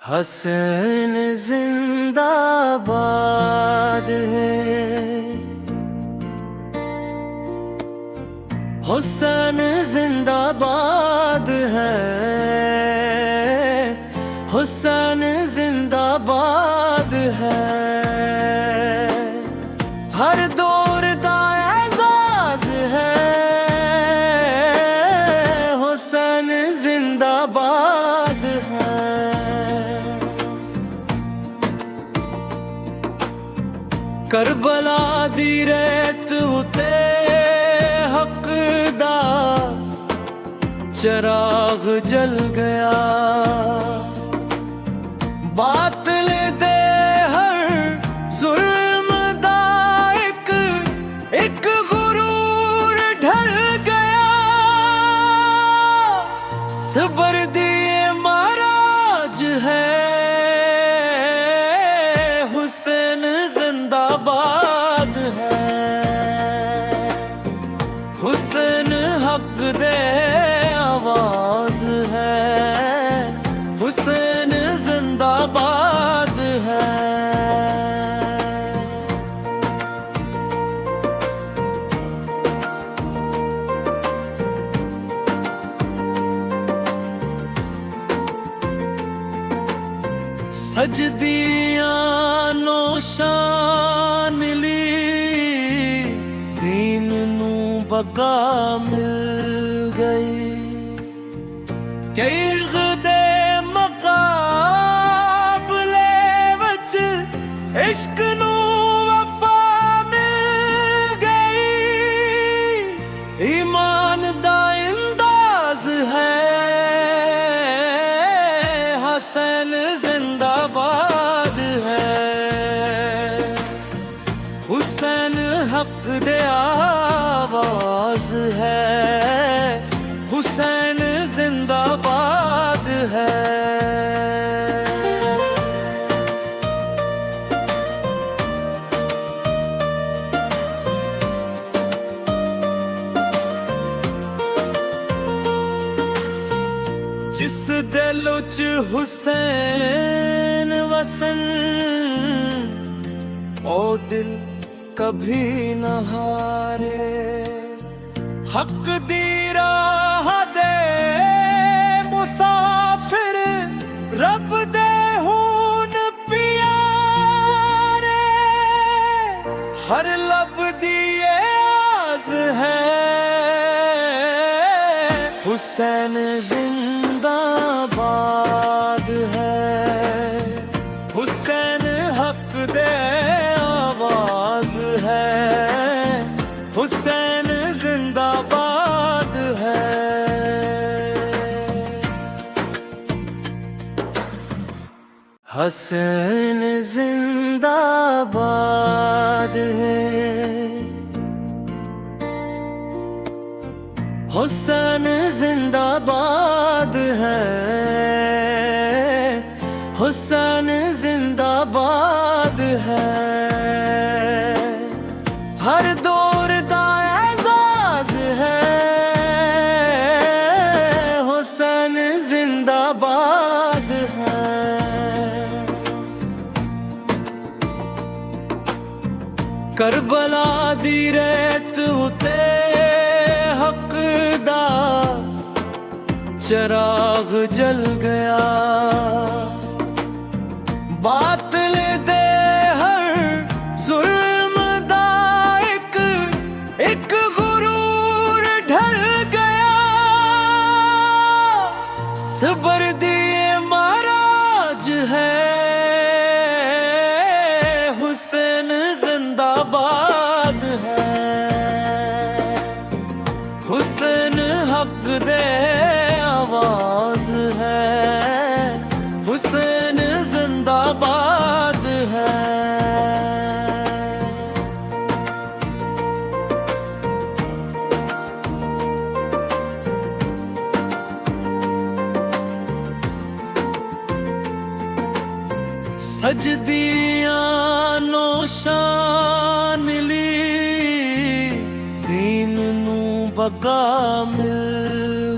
हसन जिंदाबाद है, हुसैन जिंदाबाद है, हुसैन जिंदाबाद है। हर दौर दा एजाज है, हुसैन जिंदाबाद है। करबला दी रेत उते हक दा चराग जल गया, बातिल दे हर जुल्म दा एक गुरूर ढल गया। सबर दिए महाराज है, हुसैन जिंदाबाद है। हुसैन हक दे आवाज है, हुसैन जिंदाबाद है। सजदियां नो शान मिली, दीन नू बका मिल गई। इश्क दे मुकाबले विच इश्क नू वफा मिल गई। ईमान दा अंदाज है, हुसैन जिंदाबाद है। हुसैन हक दे आवाज है, हुसैन जिंदाबाद है। जिस दिल च हुसैन वसन, ओ दिल कभी न हारे। हक दी राह दे मुसाफिर, रब दे हून प्यारे। हर लब दी आस है, हुसैन जिंदाबाद है। हुसैन हक दे आवाज है, हुसैन जिंदाबाद है। हुसैन जिंदाबाद है, हुसैन जिंदाबाद है, हुसैन जिंदाबाद है। हर दौर दा एजाज है, हुसैन जिंदाबाद है। करबला दी रेत उते हक दा चराग जल गया, बातिल दे हर जुल्म दा एक गुरूर ढल गया। सबर दिए महाराज है, हुसैन जिंदाबाद है। हुसैन हक दे आवाज है, हुसैन जिंदाबाद है। सजदियां नो शान मिली, दीन नू बका मिल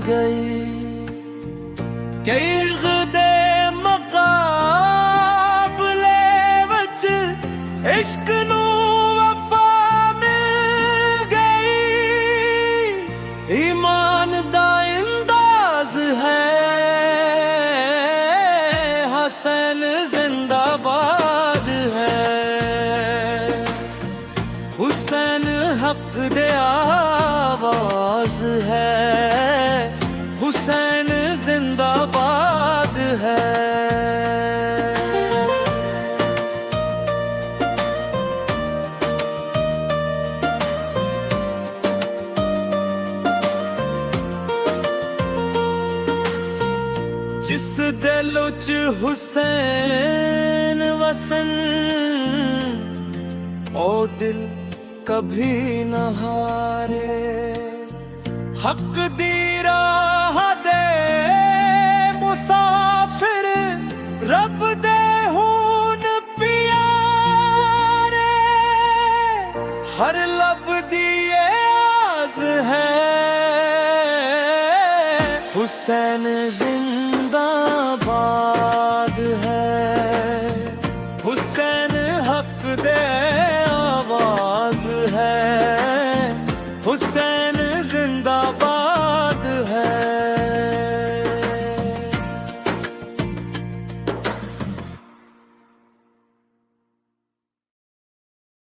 गई। इश्क दे मुकाबले इश्क नू वफा मिल गई, ईमान दा इंदाज है। हसैन जिंदाबाद है, हुसैन हक दे आवाज है। हुसैन जिंदाबाद है। जिस दिल च हुसैन वसन, ओ दिल कभी न हारे। हक दी राह दे मुसाफिर, रब दे हुन प्यारे। हर लब दी आस है, हुसैन